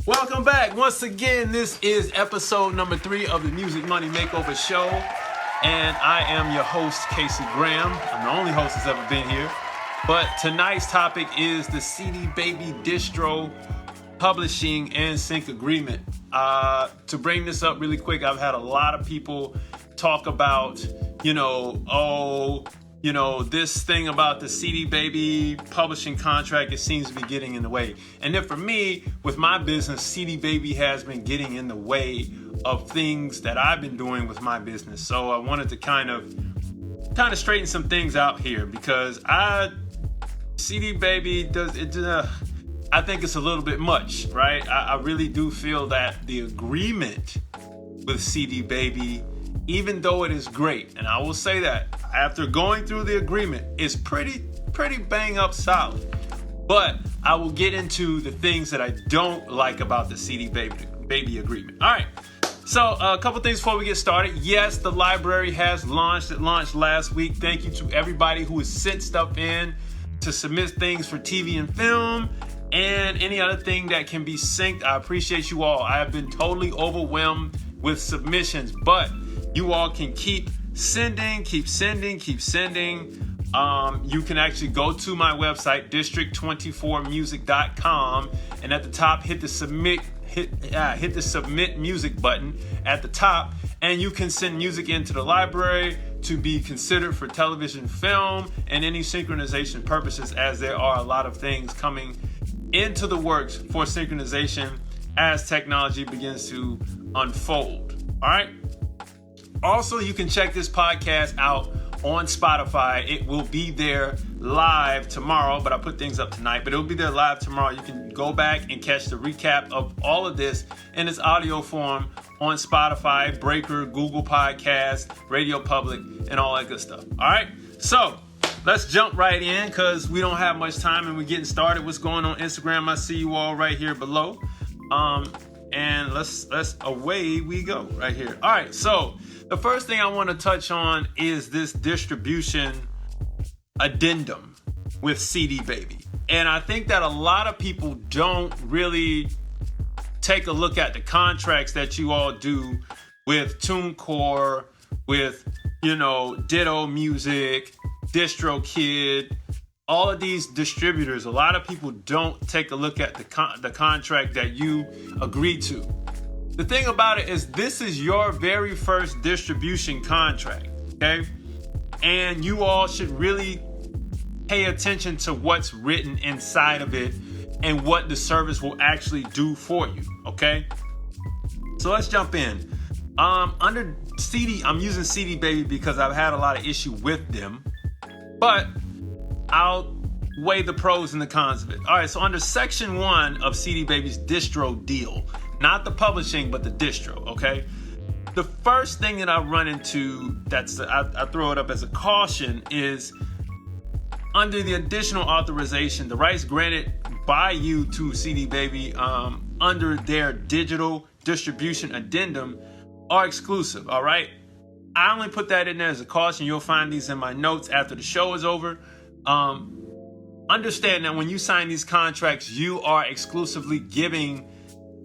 Welcome back. Once again, this is episode number 3 of the Music Money Makeover show. And I am your host, Casey Graham. I'm the only host that's ever been here. But tonight's topic is the CD Baby distro publishing and sync agreement. To bring this up really quick, I've had a lot of people talk about, this thing about the CD Baby publishing contract, it seems to be getting in the way. And then for me, with my business, CD Baby has been getting in the way of things that I've been doing with my business. So I wanted to kind of straighten some things out here because CD Baby does it. I think it's a little bit much, right? I really do feel that the agreement with CD Baby, even though it is great, and I will say that after going through the agreement, it's pretty bang up solid. But I will get into the things that I don't like about the CD Baby agreement. All right. So a couple things before we get started. Yes, the library has launched. It launched last week. Thank you to everybody who has sent stuff in to submit things for TV and film and any other thing that can be synced. I appreciate you all. I have been totally overwhelmed with submissions, but you all can keep sending. You can actually go to my website, district24music.com, and at the top, hit the submit music button at the top, and you can send music into the library to be considered for television, film, and any synchronization purposes, as there are a lot of things coming into the works for synchronization as technology begins to unfold. All right. Also, you can check this podcast out on Spotify. It will be there live tomorrow, but I put things up tonight, but it'll be there live tomorrow. You can go back and catch the recap of all of this in its audio form on Spotify, Breaker, Google Podcasts, Radio Public, and all that good stuff. All right. So let's jump right in because we don't have much time and we're getting started. What's going on Instagram? I see you all right here below. And let's away we go right here. All right. So the first thing I want to touch on is this distribution addendum with CD Baby. And I think that a lot of people don't really take a look at the contracts that you all do with TuneCore, with, Ditto Music, DistroKid, all of these distributors. A lot of people don't take a look at the contract that you agreed to. The thing about it is this is your very first distribution contract, okay? And you all should really pay attention to what's written inside of it and what the service will actually do for you, okay? So let's jump in. Under CD, I'm using CD Baby because I've had a lot of issue with them, but I'll weigh the pros and the cons of it. All right, so under section 1 of CD Baby's distro deal, not the publishing, but the distro, okay? The first thing that I run into, I throw it up as a caution, is under the additional authorization, the rights granted by you to CD Baby under their digital distribution addendum are exclusive, all right? I only put that in there as a caution. You'll find these in my notes after the show is over. Understand that when you sign these contracts, you are exclusively giving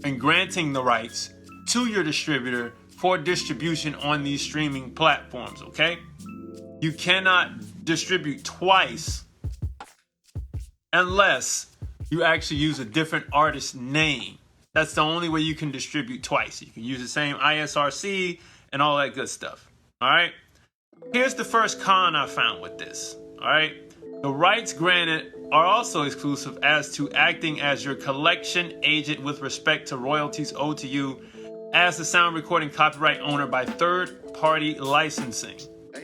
and granting the rights to your distributor for distribution on these streaming platforms, okay? You cannot distribute twice unless you actually use a different artist name. That's the only way you can distribute twice. You can use the same ISRC and all that good stuff, all right? Here's the first con I found with this, all right? The rights granted are also exclusive as to acting as your collection agent with respect to royalties owed to you as the sound recording copyright owner by third-party licensing,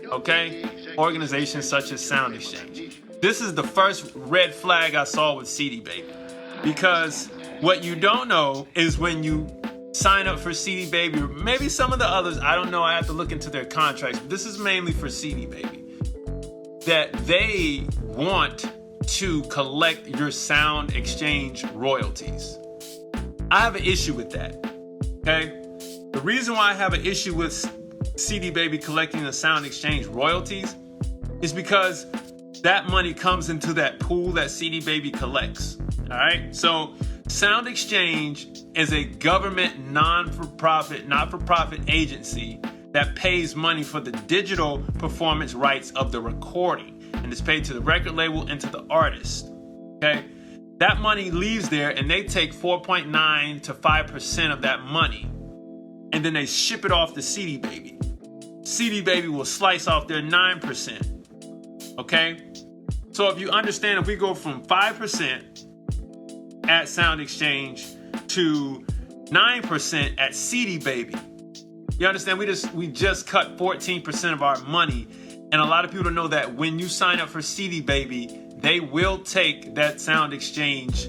okay? Organizations such as Sound Exchange. This is the first red flag I saw with CD Baby, because what you don't know is when you sign up for CD Baby, or maybe some of the others, I don't know, I have to look into their contracts, but this is mainly for CD Baby, that they want to collect your Sound Exchange royalties. I have an issue with that, okay? The reason why I have an issue with CD Baby collecting the Sound Exchange royalties is because that money comes into that pool that CD Baby collects, all right? So Sound Exchange is a government not-for-profit agency that pays money for the digital performance rights of the recording, and it's paid to the record label and to the artist. Okay, that money leaves there, and they take 4.9 to 5% of that money, and then they ship it off to CD Baby. CD Baby will slice off their 9%. Okay, so if you understand, if we go from 5% at Sound Exchange to 9% at CD Baby, you understand, we just cut 14% of our money. And a lot of people don't know that when you sign up for CD Baby, they will take that Sound Exchange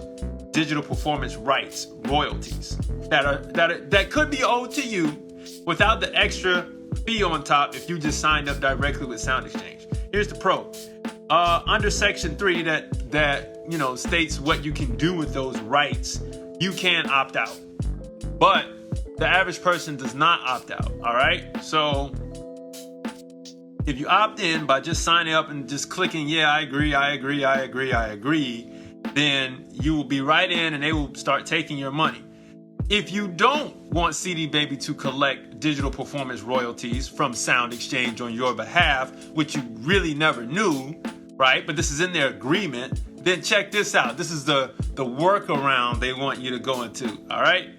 digital performance rights royalties that could be owed to you without the extra fee on top if you just signed up directly with Sound Exchange. Here's the pro. Under Section 3 that states what you can do with those rights, you can opt out. But the average person does not opt out, all right? So if you opt in by just signing up and just clicking, yeah, I agree, then you will be right in and they will start taking your money. If you don't want CD Baby to collect digital performance royalties from Sound Exchange on your behalf, which you really never knew, right? But this is in their agreement, then check this out. This is the workaround they want you to go into, all right?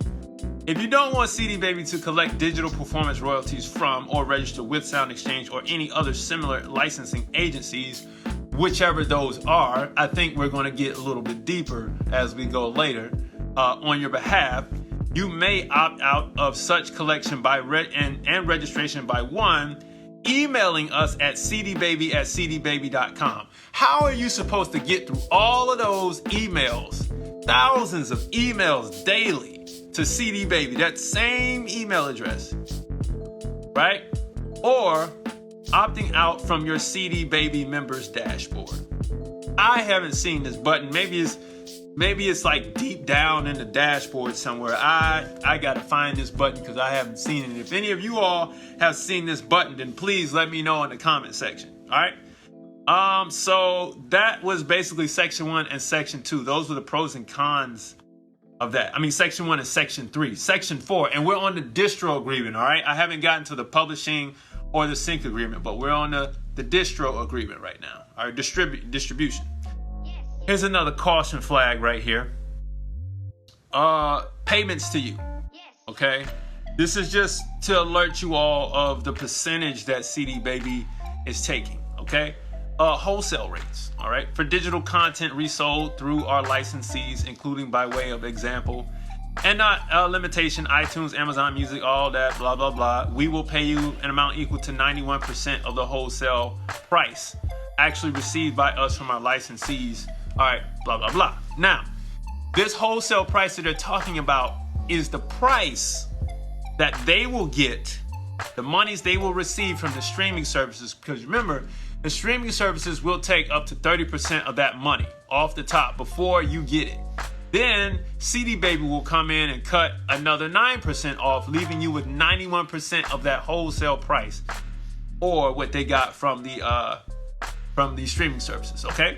If you don't want CD Baby to collect digital performance royalties from or register with Sound Exchange or any other similar licensing agencies, whichever those are, I think we're going to get a little bit deeper as we go later, on your behalf, you may opt out of such collection by and registration by one, emailing us at cdbaby@cdbaby.com. How are you supposed to get through all of those emails, thousands of emails daily, to CD Baby, that same email address, right? Or opting out from your CD Baby members dashboard. I haven't seen this button. Maybe it's like deep down in the dashboard somewhere. I gotta find this button because I haven't seen it. If any of you all have seen this button, then please let me know in the comment section. All right. So that was basically Section 1 and Section 2. Those were the pros and cons of that. I mean, Section 1 and Section 3. Section 4, and we're on the distro agreement, all right? I haven't gotten to the publishing or the sync agreement, but we're on the distro agreement right now, our distribution. Here's another caution flag right here. Payments to you, okay? This is just to alert you all of the percentage that CD Baby is taking, okay? Wholesale rates, all right, for digital content resold through our licensees, including by way of example, and not limitation, iTunes, Amazon Music, all that, blah, blah, blah. We will pay you an amount equal to 91% of the wholesale price actually received by us from our licensees, all right, blah, blah, blah. Now, this wholesale price that they're talking about is the price that they will get, the monies they will receive from the streaming services, because remember, the streaming services will take up to 30% of that money off the top before you get it. Then CD Baby will come in and cut another 9% off, leaving you with 91% of that wholesale price, or what they got from the streaming services. Okay,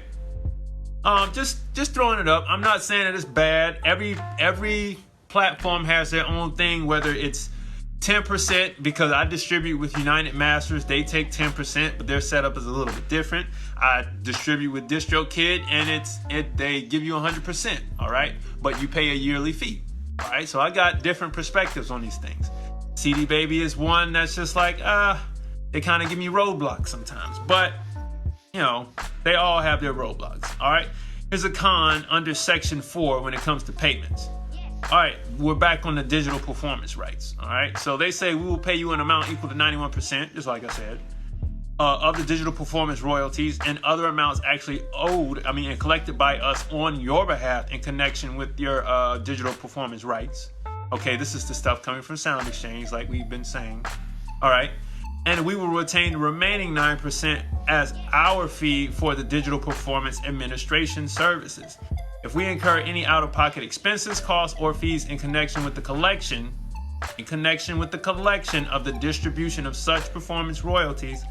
just throwing it up. I'm not saying that it's bad. Every platform has their own thing, whether it's 10%, because I distribute with United Masters, they take 10%, but their setup is a little bit different. I distribute with DistroKid, and they give you 100%, all right? But you pay a yearly fee, all right? So I got different perspectives on these things. CD Baby is one that's just like, they kind of give me roadblocks sometimes, but they all have their roadblocks, all right? Here's a con under Section 4 when it comes to payments. All right, we're back on the digital performance rights. All right, so they say we will pay you an amount equal to 91%, just like I said, of the digital performance royalties and other amounts actually owed, and collected by us on your behalf in connection with your digital performance rights. Okay, this is the stuff coming from Sound Exchange, like we've been saying. All right, and we will retain the remaining 9% as our fee for the digital performance administration services. If we incur any out-of-pocket expenses, costs, or fees in connection with the collection of the distribution of such performance royalties,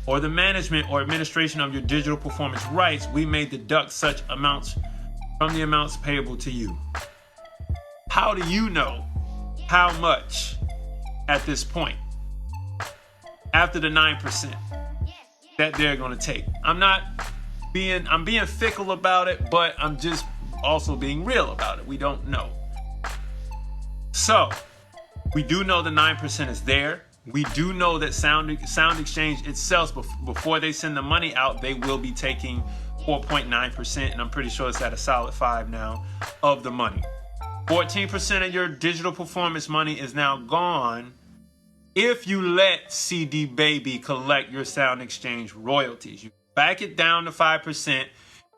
or the management or administration of your digital performance rights, we may deduct such amounts from the amounts payable to you. How do you know how much at this point, after the 9%, that they're going to take? I'm being fickle about it, but I'm just also being real about it. We don't know. So we do know the 9% is there. We do know that Sound Exchange itself, before they send the money out, they will be taking 4.9%, and I'm pretty sure it's at a solid 5 now of the money. 14% of your digital performance money is now gone if you let CD Baby collect your Sound Exchange royalties. You back it down to 5%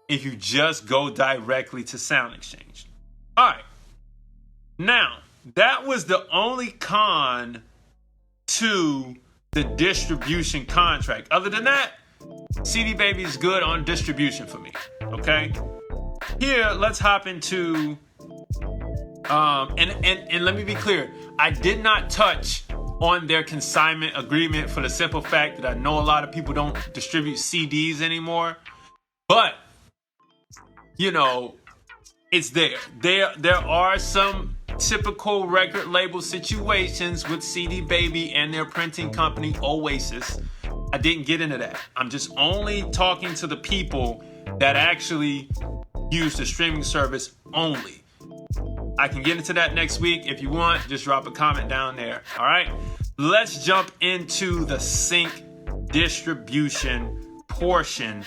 if you just go directly to Sound Exchange. All right. Now, that was the only con to the distribution contract. Other than that, CD Baby is good on distribution for me. Okay? Here, let's hop into and let me be clear. I did not touch on their consignment agreement for the simple fact that I know a lot of people don't distribute CDs anymore. But you know, it's there. There are some typical record label situations with CD Baby and their printing company Oasis. I didn't get into that. I'm just only talking to the people that actually use the streaming service only. I can get into that next week. If you want, just drop a comment down there. All right. Let's jump into the sync distribution portion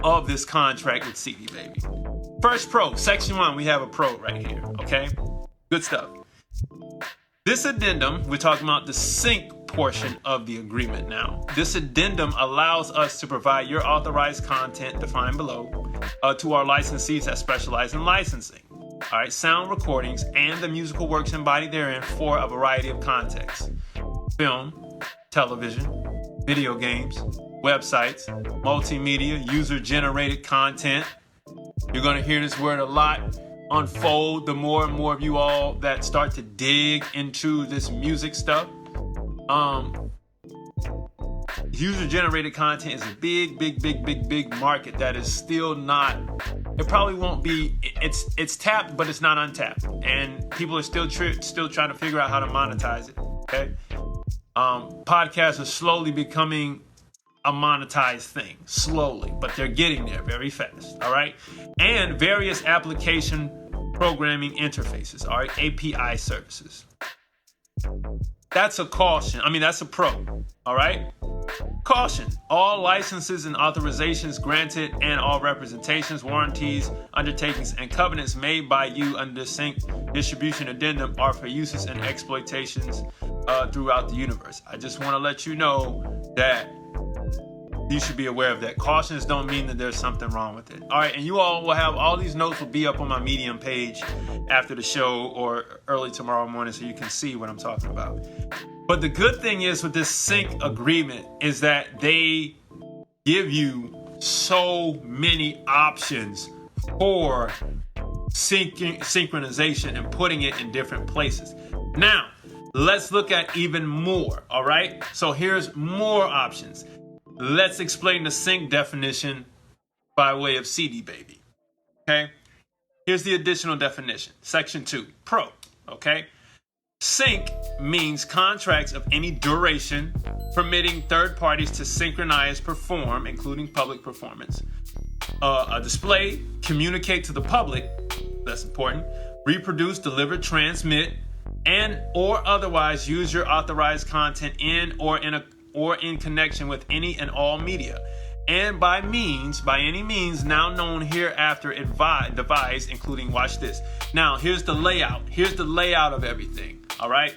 of this contract with CD Baby. First pro, section 1, we have a pro right here. Okay. Good stuff. This addendum, we're talking about the sync portion of the agreement now. This addendum allows us to provide your authorized content defined below to our licensees that specialize in licensing. All right, sound recordings and the musical works embodied therein for a variety of contexts: film, television, video games, websites, multimedia, user-generated content. You're going to hear this word a lot unfold the more and more of you all that start to dig into this music stuff. User-generated content is a big market that is still not, it probably won't be, it's tapped, but it's not untapped. And people are still trying to figure out how to monetize it, okay? Podcasts are slowly becoming a monetized thing, slowly, but they're getting there very fast, all right? And various application programming interfaces, all right? API services. That's a caution. That's a pro, all right? Caution. All licenses and authorizations granted and all representations, warranties, undertakings, and covenants made by you under the sync distribution addendum are for uses and exploitations throughout the universe. I just want to let you know that you should be aware of that. Cautions don't mean that there's something wrong with it. All right, and you all will have all these notes will be up on my Medium page after the show or early tomorrow morning so you can see what I'm talking about. But the good thing is with this sync agreement is that they give you so many options for synchronization and putting it in different places. Now, let's look at even more, all right? So here's more options. Let's explain the sync definition by way of CD Baby, okay? Here's the additional definition. Section 2, Pro, okay? Sync means contracts of any duration permitting third parties to synchronize, perform, including public performance, a display, communicate to the public, that's important, reproduce, deliver, transmit, and or otherwise use your authorized content in connection with any and all media, and by any means now known hereafter devised, including, watch this. Now, here's the layout. Here's the layout of everything, all right?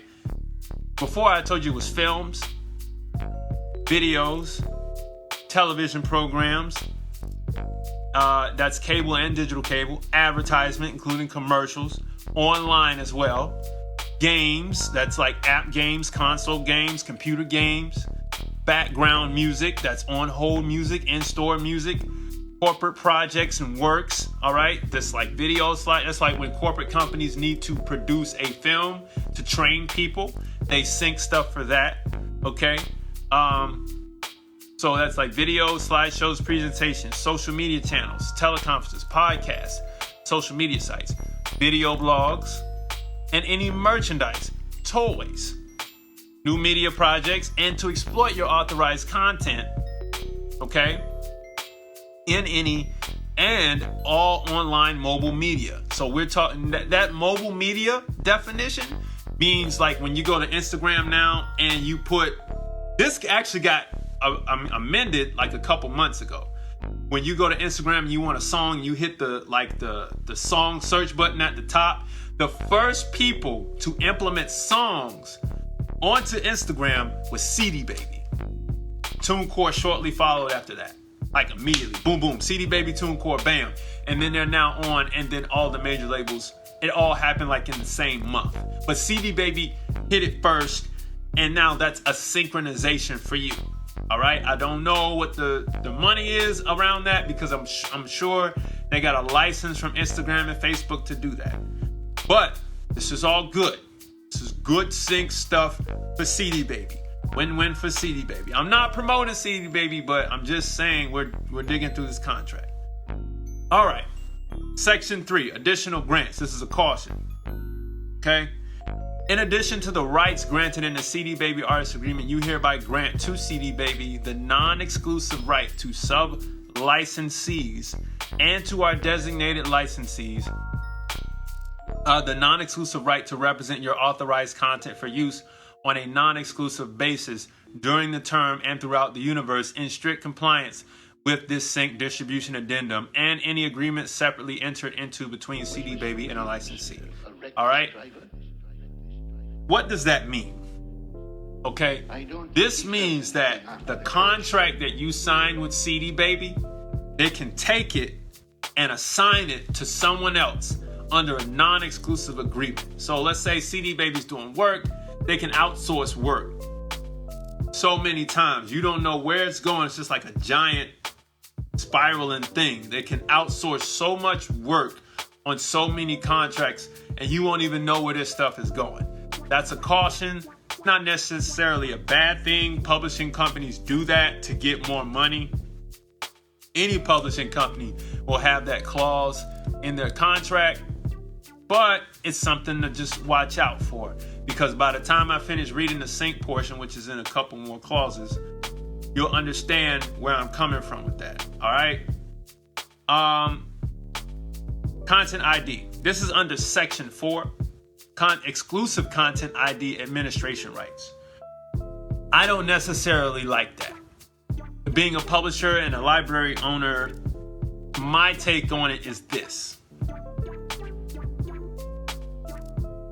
Before I told you it was films, videos, television programs, that's cable and digital cable, advertisement, including commercials, online as well, games, that's like app games, console games, computer games, background music, that's on-hold music, in-store music, corporate projects and works, all right? That's like videos, that's like when corporate companies need to produce a film to train people, they sync stuff for that, okay? So that's like videos, slideshows, presentations, social media channels, teleconferences, podcasts, social media sites, video blogs, and any merchandise, toys, new media projects, and to exploit your authorized content, okay, in any and all online mobile media. So we're talking that mobile media definition means like when you go to Instagram now and you put, this actually got amended like a couple months ago. When you go to Instagram and you want a song, you hit the song search button at the top. The first people to implement songs onto Instagram was CD Baby. TuneCore shortly followed after that. Like immediately, boom, boom, CD Baby, TuneCore, bam. And then they're now on, and then all the major labels, it all happened like in the same month. But CD Baby hit it first, and now that's a synchronization for you. All right, I don't know what the money is around that because I'm sure they got a license from Instagram and Facebook to do that. But this is all good. This is good sync stuff for CD Baby. Win-win for CD Baby. I'm not promoting CD Baby, but I'm just saying we're digging through this contract. All right, Section 3, additional grants. This is a caution. Okay. In addition to the rights granted in the CD Baby Artist Agreement, you hereby grant to CD Baby the non-exclusive right to sub-licensees and to our designated licensees the non-exclusive right to represent your authorized content for use on a non-exclusive basis during the term and throughout the universe in strict compliance with this sync distribution addendum and any agreement separately entered into between CD Baby and a licensee. All right? What does that mean? Okay, this means that the contract that you signed with CD Baby, they can take it and assign it to someone else under a non-exclusive agreement. So let's say CD Baby's doing work, they can outsource work so many times. You don't know where it's going. It's just like a giant spiraling thing. They can outsource so much work on so many contracts, and you won't even know where this stuff is going. That's a caution. Not necessarily a bad thing. Publishing companies do that to get more money. Any publishing company will have that clause in their contract, but it's something to just watch out for, because by the time I finish reading the sync portion, which is in a couple more clauses, you'll understand where I'm coming from with that. All right. Content ID. This is under Section 4. Exclusive content ID administration rights. I don't necessarily like that. Being a publisher and a library owner, my take on it is this.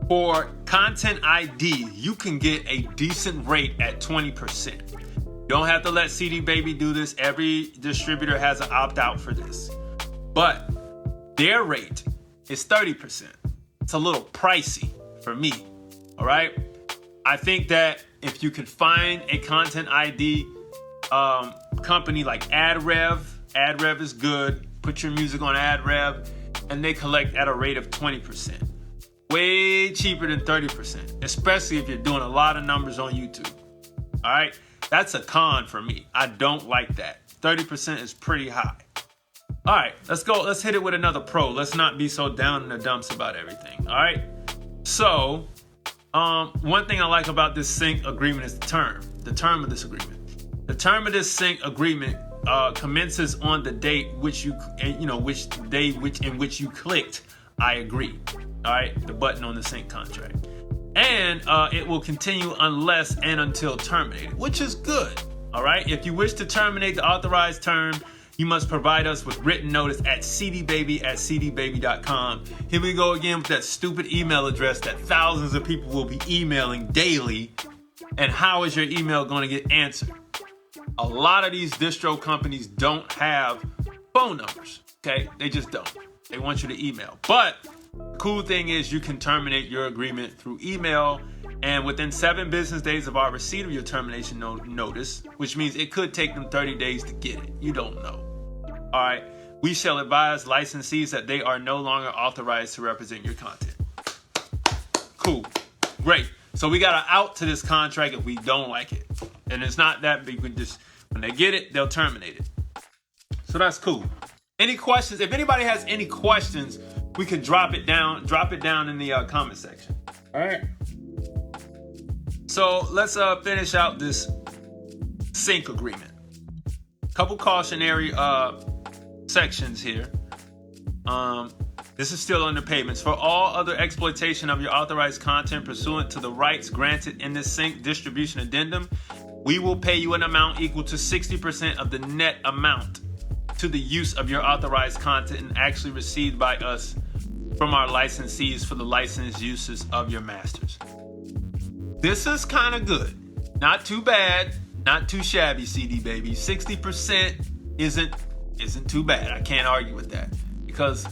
For content ID, you can get a decent rate at 20%. You don't have to let CD Baby do this. Every distributor has an opt-out for this. But their rate is 30%. It's a little pricey for me, all right? I think that if you could find a content ID company like AdRev is good. Put your music on AdRev, and they collect at a rate of 20%. Way cheaper than 30%, especially if you're doing a lot of numbers on YouTube, all right? That's a con for me. I don't like that. 30% is pretty high. All right, let's go. Let's hit it with another pro. Let's not be so down in the dumps about everything. All right. So, one thing I like about this sync agreement is the term of this agreement. The term of this sync agreement commences on the date in which you clicked I agree. All right, the button on the sync contract, and it will continue unless and until terminated, which is good. All right. If you wish to terminate the authorized term, you must provide us with written notice at cdbaby@cdbaby.com. Here we go again with that stupid email address that thousands of people will be emailing daily. And how is your email going to get answered? A lot of these distro companies don't have phone numbers, okay? They just don't. They want you to email. But the cool thing is you can terminate your agreement through email, and within 7 business days of our receipt of your termination notice, which means it could take them 30 days to get it. You don't know. All right. We shall advise licensees that they are no longer authorized to represent your content. Cool. Great. So we got an out to this contract if we don't like it. And it's not that big. When they get it, they'll terminate it. So that's cool. Any questions? If anybody has any questions, we can drop it down in the comment section. All right. So let's finish out this sync agreement. Couple cautionary sections here. This is still under payments. For all other exploitation of your authorized content pursuant to the rights granted in this sync distribution addendum, we will pay you an amount equal to 60% of the net amount to the use of your authorized content and actually received by us from our licensees for the licensed uses of your masters. This is kind of good. Not too bad, not too shabby, CD baby. 60% isn't too bad. I can't argue with that, because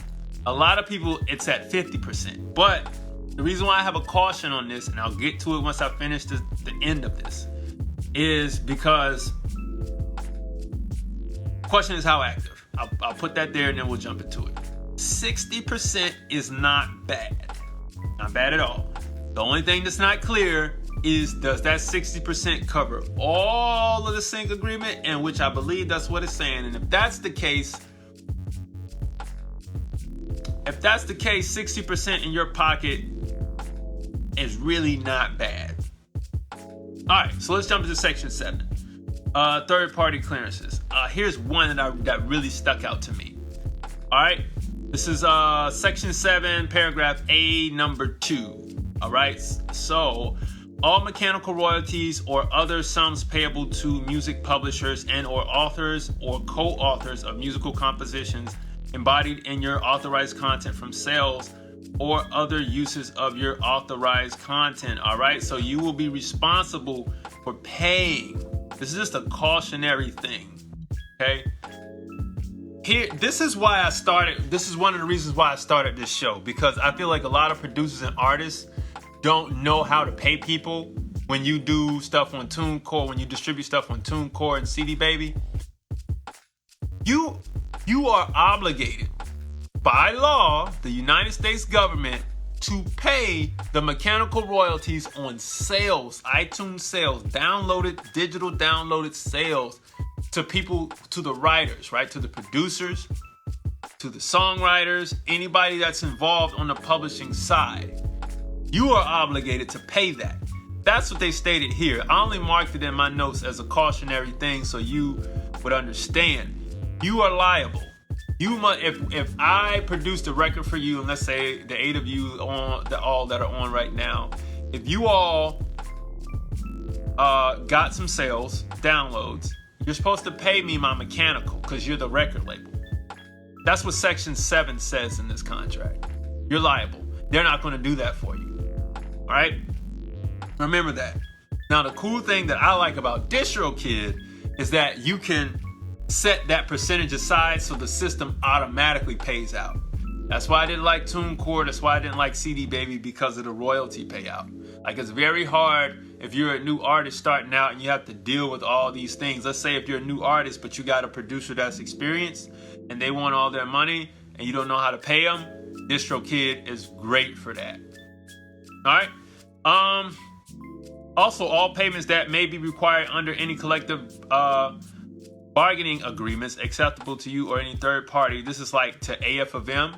a lot of people, it's at 50%. But the reason why I have a caution on this, and I'll get to it once I finish the end of this, is because the question is how active. I'll put that there and then we'll jump into it. 60% is not bad. Not bad at all. The only thing that's not clear is, does that 60% cover all of the sync agreement? And which I believe that's what it's saying. And if that's the case, 60% in your pocket is really not bad. All right, so let's jump into section 7. Third-party clearances. Here's one that really stuck out to me. All right, this is section 7, paragraph A, number 2. All right, so all mechanical royalties or other sums payable to music publishers and or authors or co-authors of musical compositions embodied in your authorized content from sales or other uses of your authorized content. All right, so you will be responsible for paying. This is just a cautionary thing. Okay, here, this is one of the reasons why I started this show, because I feel like a lot of producers and artists don't know how to pay people when you do stuff on TuneCore, when you distribute stuff on TuneCore and CD Baby. You are obligated by law, the United States government, to pay the mechanical royalties on sales, iTunes sales, digital downloaded sales to people, to the writers, right? To the producers, to the songwriters, anybody that's involved on the publishing side. You are obligated to pay that. That's what they stated here. I only marked it in my notes as a cautionary thing so you would understand. You are liable. You must, if I produced a record for you, and let's say the 8 of you all that are on right now, if you all got some sales, downloads, you're supposed to pay me my mechanical because you're the record label. That's what section 7 says in this contract. You're liable. They're not going to do that for you. All right? Remember that. Now, the cool thing that I like about DistroKid is that you can set that percentage aside so the system automatically pays out. That's why I didn't like TuneCore. That's why I didn't like CD Baby, because of the royalty payout. Like, it's very hard if you're a new artist starting out and you have to deal with all these things. Let's say if you're a new artist but you got a producer that's experienced and they want all their money and you don't know how to pay them, DistroKid is great for that. All right. Also, all payments that may be required under any collective bargaining agreements acceptable to you or any third party. This is like to AF of M,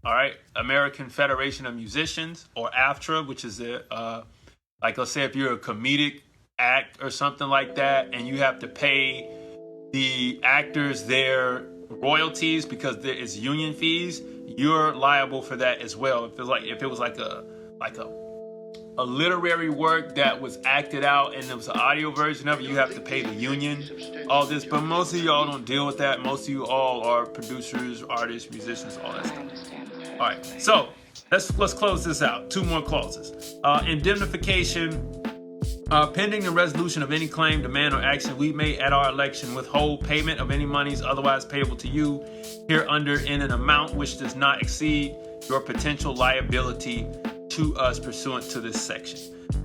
all right, American Federation of Musicians, or AFTRA, which is like, let's say if you're a comedic act or something like that, and you have to pay the actors their royalties because there is union fees, you're liable for that as well. If it was like a literary work that was acted out and there was an audio version of it, you have to pay the union all this. But most of y'all don't deal with that. Most of you all are producers, artists, musicians, all that stuff. All right, so let's close this out. 2 more clauses. Indemnification. Pending the resolution of any claim, demand, or action we may at our election withhold payment of any monies otherwise payable to you hereunder in an amount which does not exceed your potential liability to us pursuant to this section.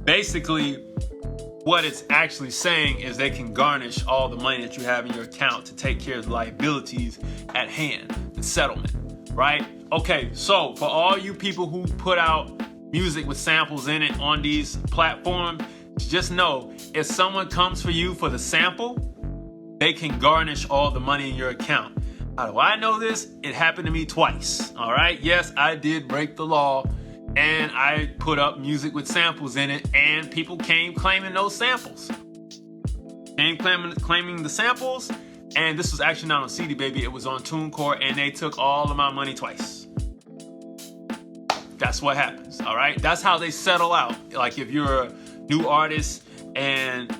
Basically, what it's actually saying is they can garnish all the money that you have in your account to take care of the liabilities at hand, the settlement, right? Okay, so for all you people who put out music with samples in it on these platforms, just know if someone comes for you for the sample, they can garnish all the money in your account. How do I know this? It happened to me twice. All right. Yes, I did break the law and I put up music with samples in it, and people came claiming those samples. Came claiming the samples, and this was actually not on CD Baby, it was on TuneCore, and they took all of my money twice. That's what happens, all right? That's how they settle out. Like if you're a new artist and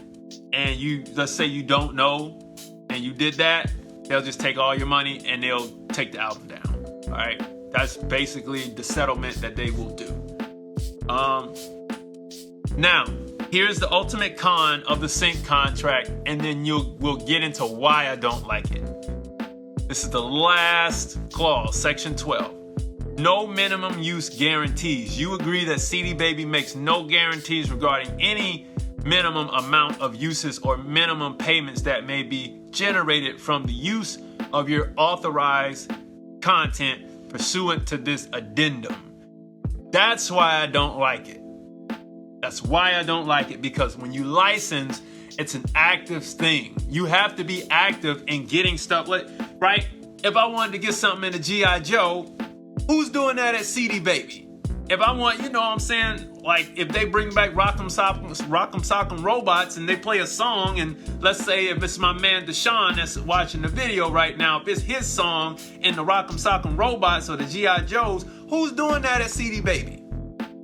you, let's say you don't know and you did that, they'll just take all your money and they'll take the album down, all right? That's basically the settlement that they will do. Now, here's the ultimate con of the sync contract, and then we'll get into why I don't like it. This is the last clause, section 12. No minimum use guarantees. You agree that CD Baby makes no guarantees regarding any minimum amount of uses or minimum payments that may be generated from the use of your authorized content pursuant to this addendum. That's why I don't like it. That's why I don't like it, because when you license, it's an active thing. You have to be active in getting stuff, like, right? If I wanted to get something in a G.I. Joe, who's doing that at CD Baby? If I want, you know what I'm saying? Like if they bring back Rock'em Sock'em Robots and they play a song, and let's say if it's my man Deshaun that's watching the video right now, if it's his song in the Rock'em Sock'em Robots or the G.I. Joes, who's doing that at CD Baby?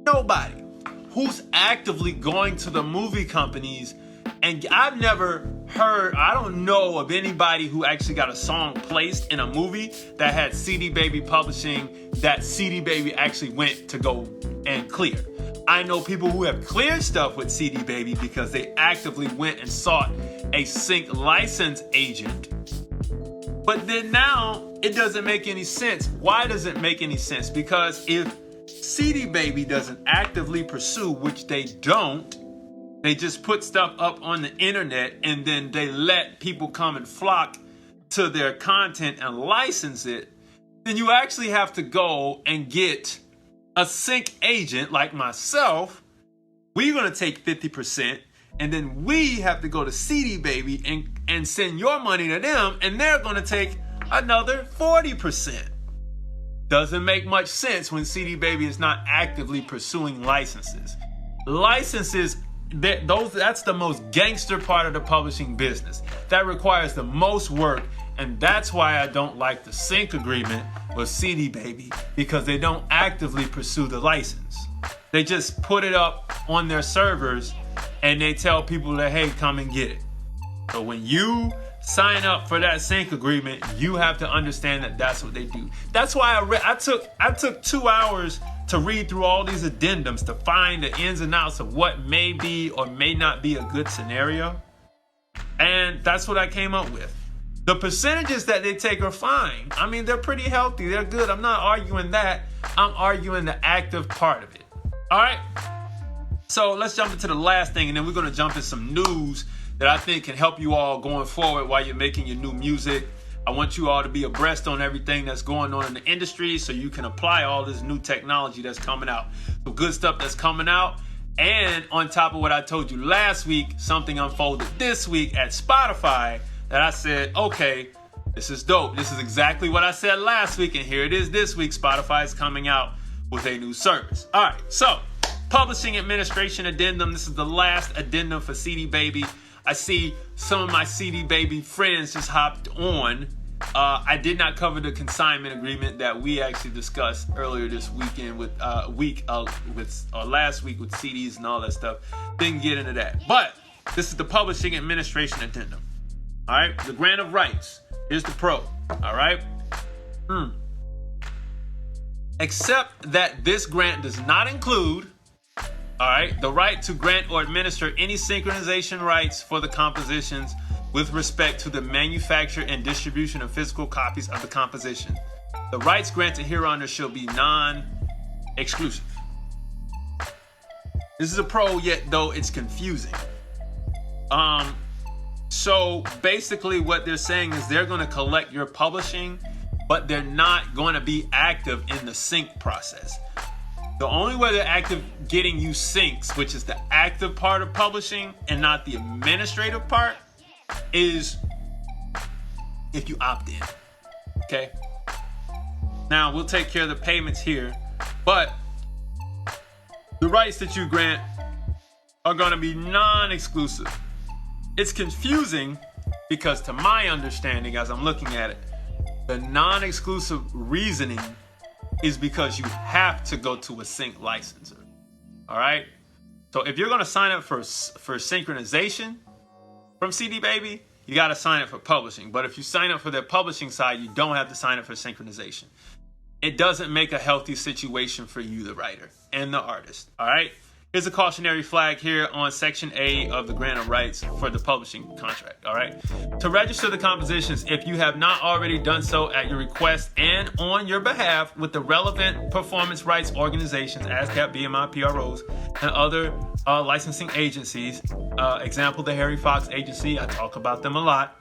Nobody. Who's actively going to the movie companies? And I've never heard, I don't know of anybody who actually got a song placed in a movie that had CD Baby publishing that CD Baby actually went to go and clear. I know people who have cleared stuff with CD Baby because they actively went and sought a sync license agent. But then now it doesn't make any sense. Why does it make any sense? Because if CD Baby doesn't actively pursue, which they don't, they just put stuff up on the internet and then they let people come and flock to their content and license it, then you actually have to go and get a sync agent like myself. We're going to take 50%, and then we have to go to CD Baby and send your money to them, and they're going to take another 40%. Doesn't make much sense when CD Baby is not actively pursuing licenses. Licenses, that's the most gangster part of the publishing business. That requires the most work, and that's why I don't like the sync agreement with CD Baby, because they don't actively pursue the license. They just put it up on their servers and they tell people that, hey, come and get it. So when you sign up for that sync agreement, you have to understand that that's what they do. That's why I took 2 hours to read through all these addendums to find the ins and outs of what may be or may not be a good scenario. And that's what I came up with. The percentages that they take are fine. I mean, they're pretty healthy. They're good. I'm not arguing that. I'm arguing the active part of it. All right. So let's jump into the last thing, and then we're going to jump into some news that I think can help you all going forward while you're making your new music. I want you all to be abreast on everything that's going on in the industry so you can apply all this new technology that's coming out. So good stuff that's coming out. And on top of what I told you last week, something unfolded this week at Spotify that I said, okay, this is dope. This is exactly what I said last week, and here it is this week. Spotify is coming out with a new service. All right, so Publishing Administration Addendum. This is the last addendum for CD Baby. I see some of my CD Baby friends just hopped on. I did not cover the consignment agreement that we actually discussed earlier this weekend with last week with CDs and all that stuff. Didn't get into that, but this is the Publishing Administration Addendum. All right, the grant of rights. Here's the pro. All right. Except that this grant does not include, all right, the right to grant or administer any synchronization rights for the compositions with respect to the manufacture and distribution of physical copies of the composition. The rights granted hereunder shall be non-exclusive. This is a pro, yet though it's confusing. So basically what they're saying is they're going to collect your publishing, but they're not going to be active in the sync process. The only way they're active getting you syncs, which is the active part of publishing and not the administrative part, is if you opt in. Okay? Now, we'll take care of the payments here, but The rights that you grant are going to be non-exclusive. It's confusing because, to my understanding, as I'm looking at it, the non-exclusive reasoning is because you have to go to a sync licensor. All right? So if you're going to sign up for synchronization from CD Baby, you got to sign up for publishing. But if you sign up for their publishing side, you don't have to sign up for synchronization. It doesn't make a healthy situation for you, the writer and the artist. All right? Here's a cautionary flag here on Section A of the grant of rights for the publishing contract. All right? To register the compositions, if you have not already done so at your request and on your behalf with the relevant performance rights organizations, ASCAP, BMI, PROs, and other licensing agencies, example, the Harry Fox Agency, I talk about them a lot,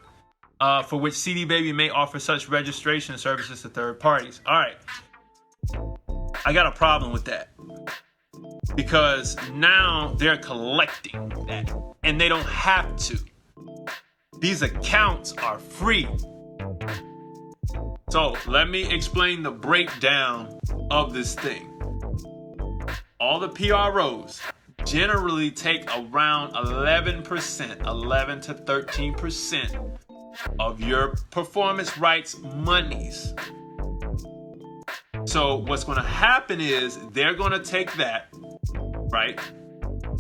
for which CD Baby may offer such registration services to third parties. All right. I got a problem with that. Because now they're collecting that, and they don't have to. These accounts are free. So let me explain the breakdown of this thing. All the PROs generally take around 11%, 11 to 13% of your performance rights monies. So what's going to happen is they're going to take that, right?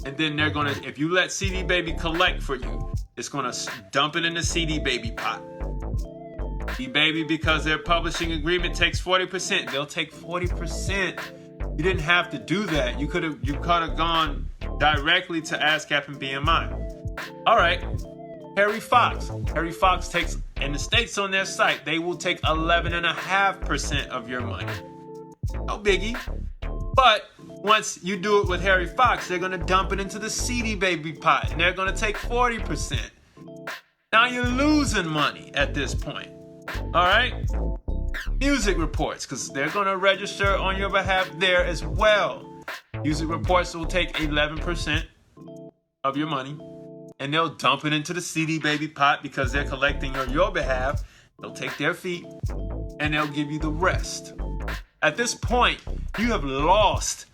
And then they're going to, if you let CD Baby collect for you, it's going to dump it in the CD Baby pot. CD Baby, because their publishing agreement takes 40%, they'll take 40%. You didn't have to do that. You could have gone directly to ASCAP and BMI. All right. Harry Fox. Harry Fox takes, in the States on their site, they will take 11.5% of your money. No biggie. But once you do it with Harry Fox, they're going to dump it into the CD Baby pot, and they're going to take 40%. Now you're losing money at this point. All right? Music reports, because they're going to register on your behalf there as well. Music reports will take 11% of your money, and they'll dump it into the CD Baby pot because they're collecting on your behalf. They'll take their fee, and they'll give you the rest. At this point, you have lost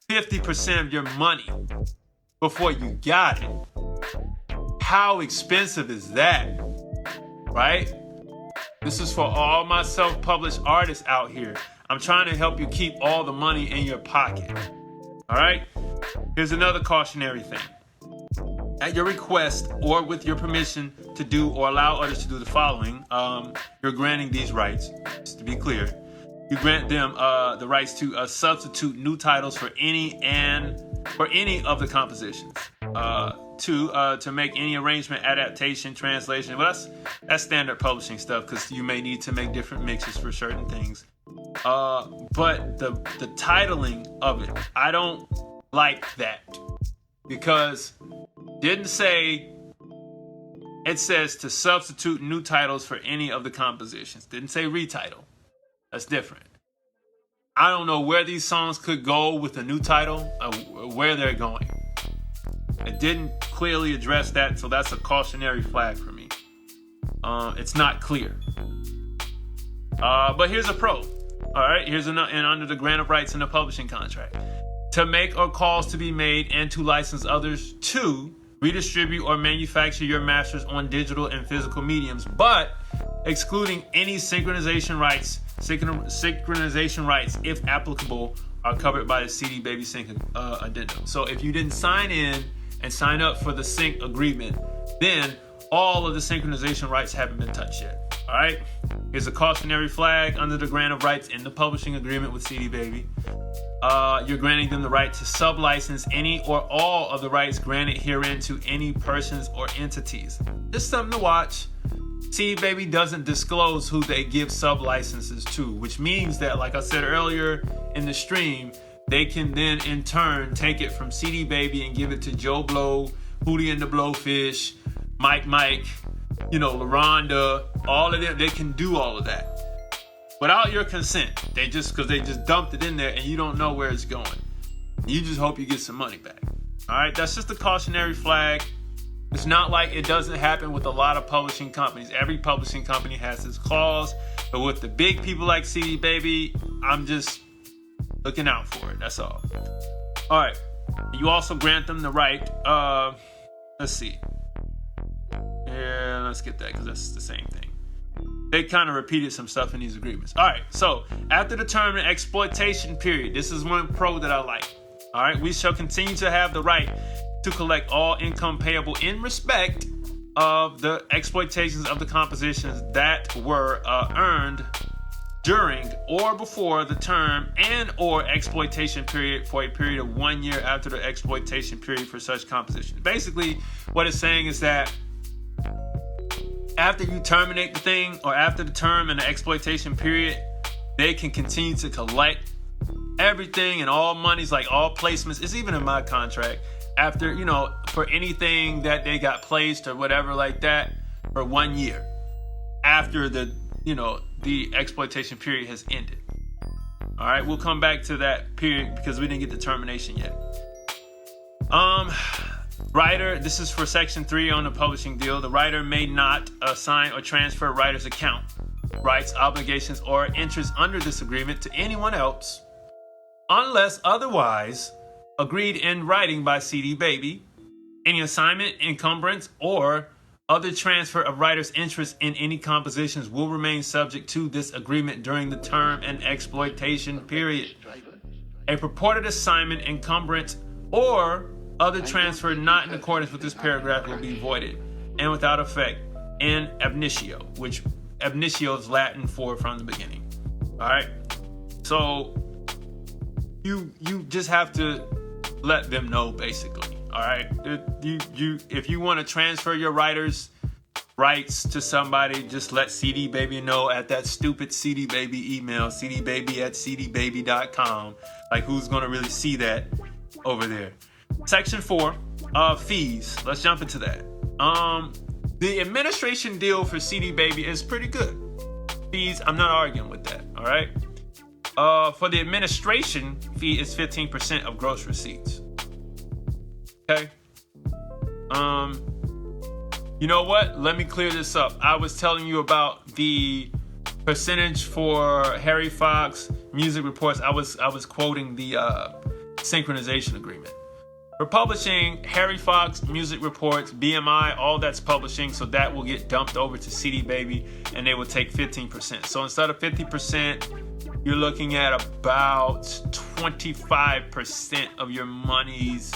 50% of your money before you got it. How expensive is that? Right? This is for all my self-published artists out here. I'm trying to help you keep all the money in your pocket. All right? Here's another cautionary thing. At your request or with your permission to do or allow others to do the following, you're granting these rights, just to be clear. You grant them the rights to substitute new titles for any of the compositions. To make any arrangement, adaptation, translation. Well, that's standard publishing stuff because you may need to make different mixes for certain things. But the titling of it, I don't like that because didn't say. It says to substitute new titles for any of the compositions. Didn't say retitle. That's different. I don't know where these songs could go with a new title, where they're going. It didn't clearly address that, so that's a cautionary flag for me. It's not clear. But here's a pro. All right, here's and under the grant of rights in the publishing contract. To make or calls to be made and to license others to redistribute or manufacture your masters on digital and physical mediums, but excluding any synchronization rights, if applicable, are covered by the CD Baby Sync addendum. So if you didn't sign in and sign up for the sync agreement, then all of the synchronization rights haven't been touched yet. All right? Here's a cautionary flag under the grant of rights in the publishing agreement with CD Baby. You're granting them the right to sublicense any or all of the rights granted herein to any persons or entities. Just something to watch. CD Baby doesn't disclose who they give sublicenses to, which means that, like I said earlier in the stream, they can then in turn take it from CD Baby and give it to Joe Blow, Hootie and the Blowfish, Mike, LaRonda, all of them. They can do all of that without your consent. Because they just dumped it in there and you don't know where it's going. You just hope you get some money back. All right, that's just a cautionary flag. It's not like it doesn't happen with a lot of publishing companies. Every publishing company has its clause, but with the big people like CD Baby, I'm just looking out for it. That's all. All right. You also grant them the right. Let's see. Yeah, let's get that because that's the same thing. They kind of repeated some stuff in these agreements. All right. So after the term and exploitation period, this is one pro that I like. All right. We shall continue to have the right to collect all income payable in respect of the exploitations of the compositions that were earned during or before the term and or exploitation period for a period of 1 year after the exploitation period for such composition. Basically, what it's saying is that after you terminate the thing or after the term and the exploitation period, they can continue to collect everything and all monies, like all placements. It's even in my contract. After, for anything that they got placed or whatever like that for 1 year after the exploitation period has ended. All right, we'll come back to that period because we didn't get the termination yet. Writer, this is for section 3 on the publishing deal. The writer may not assign or transfer writer's account, rights, obligations, or interests under this agreement to anyone else unless otherwise agreed in writing by CD Baby. Any assignment, encumbrance, or other transfer of writer's interest in any compositions will remain subject to this agreement during the term and exploitation period. A purported assignment, encumbrance, or other transfer not in accordance with this paragraph will be voided and without effect in ab initio, which ab initio is Latin for from the beginning. All right. So you just have to let them know, basically. All right. If you want to transfer your writer's rights to somebody, just let CD Baby know at that stupid CD Baby email, cdbaby@cdbaby.com. Like, who's going to really see that over there? Section 4, fees. Let's jump into that. The administration deal for CD Baby is pretty good. Fees, I'm not arguing with that. All right. For the administration fee is 15% of gross receipts. Okay. You know what? Let me clear this up. I was telling you about the percentage for Harry Fox music reports. I was quoting the synchronization agreement. For publishing, Harry Fox music reports, BMI, all that's publishing, so that will get dumped over to CD Baby, and they will take 15%. So instead of 50%, you're looking at about 25% of your monies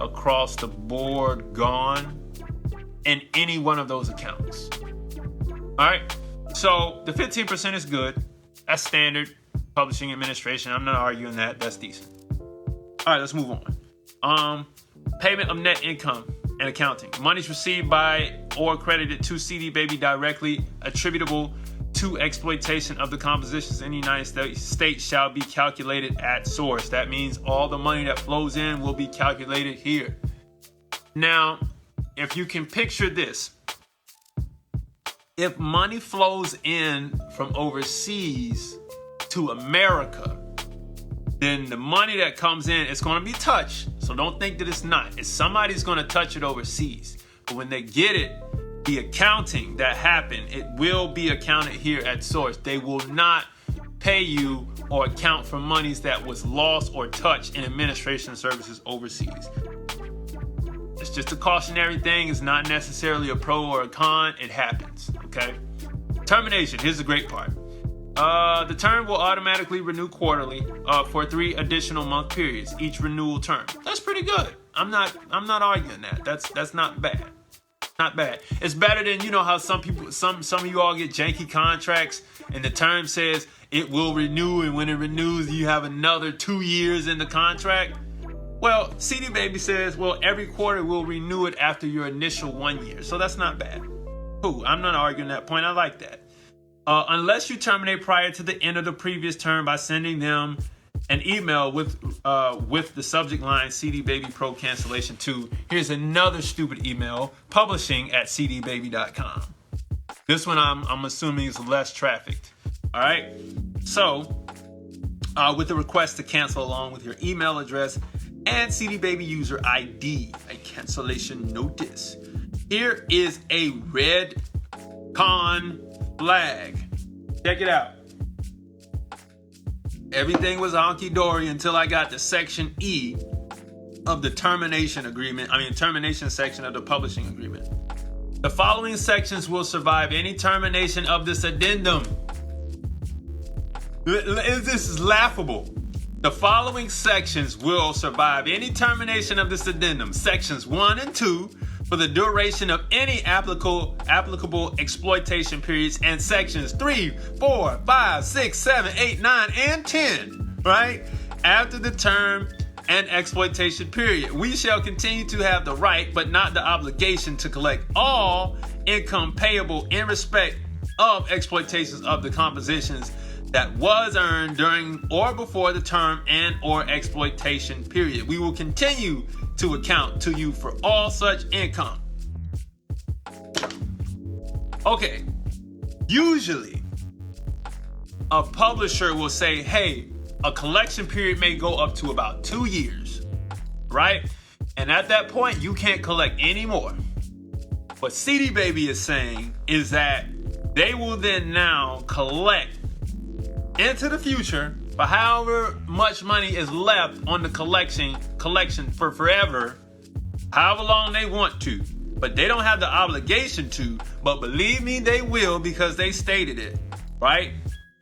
across the board gone in any one of those accounts. All right, so the 15% is good. That's standard publishing administration. I'm not arguing that. That's decent. All right, let's move on. Payment of net income and accounting. Monies received by or credited to CD Baby directly attributable to exploitation of the compositions in the United States shall be calculated at source. That means all the money that flows in will be calculated here. Now, if you can picture this, if money flows in from overseas to America, then the money that comes in is going to be touched. So don't think that it's not. It's somebody's going to touch it overseas. But when they get it, the accounting that happened, it will be accounted here at source. They will not pay you or account for monies that was lost or touched in administration services overseas. It's just a cautionary thing. It's not necessarily a pro or a con. It happens, okay? Termination. Here's the great part. The term will automatically renew quarterly for 3 additional month periods, each renewal term. That's pretty good. I'm not arguing that. That's not bad. Not bad. It's better than, how some of you all get janky contracts and the term says it will renew, and when it renews you have another 2 years in the contract. Well, CD Baby says, every quarter we'll renew it after your initial 1 year. So that's not bad. Cool. I'm not arguing that point. I like that. Unless you terminate prior to the end of the previous term by sending them an email with the subject line CD Baby Pro cancellation to, here's another stupid email, publishing@cdbaby.com. This one I'm assuming is less trafficked. All right. So with the request to cancel along with your email address and CD Baby user ID, a cancellation notice. Here is a red con flag. Check it out. Everything was honky-dory until I got to Section E of the termination section of the publishing agreement. The following sections will survive any termination of this addendum. This is laughable. The following sections will survive any termination of this addendum. Sections 1 and 2 for the duration of any applicable exploitation periods, and sections 3, 4, 5, 6, 7, 8, 9, and 10, right? After the term and exploitation period, we shall continue to have the right, but not the obligation, to collect all income payable in respect of exploitations of the compositions that was earned during or before the term and or exploitation period. We will continue to account to you for all such income. Okay, usually a publisher will say, hey, a collection period may go up to about 2 years, right? And at that point, you can't collect anymore. What CD Baby is saying is that they will then now collect into the future for however much money is left on the collection for forever, however long they want to. But they don't have the obligation to, but believe me, they will, because they stated it, right?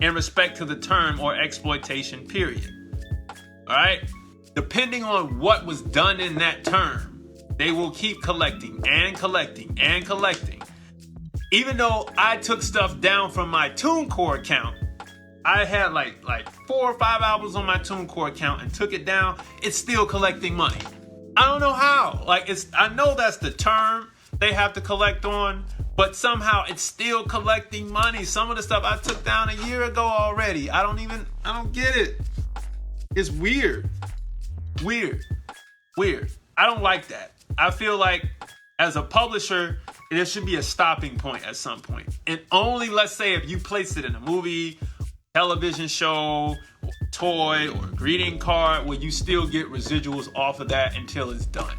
In respect to the term or exploitation period. All right? Depending on what was done in that term, they will keep collecting and collecting and collecting. Even though I took stuff down from my TuneCore account, I had like 4 or 5 albums on my TuneCore account and took it down, it's still collecting money. I don't know how. I know that's the term they have to collect on, but somehow it's still collecting money. Some of the stuff I took down a year ago already. I don't get it. It's weird. Weird. I don't like that. I feel like as a publisher, there should be a stopping point at some point. And only, let's say, if you place it in a movie, television show, or toy, or greeting card, where you still get residuals off of that until it's done.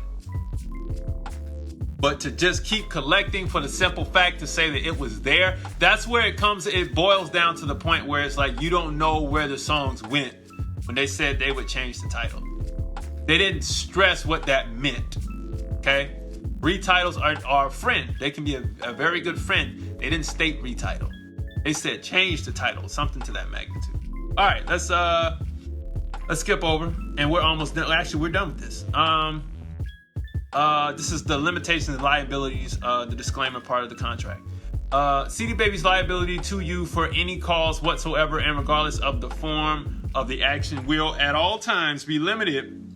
But to just keep collecting for the simple fact to say that it was there, that's where it boils down to the point where it's like you don't know where the songs went when they said they would change the title. They didn't stress what that meant, okay? Retitles are a friend. They can be a very good friend. They didn't state retitle. They said change the title, something to that magnitude. All right, let's skip over, and we're almost done. Actually, we're done with this. This is the limitations and liabilities, the disclaimer part of the contract. CD Baby's liability to you for any cause whatsoever and regardless of the form of the action will at all times be limited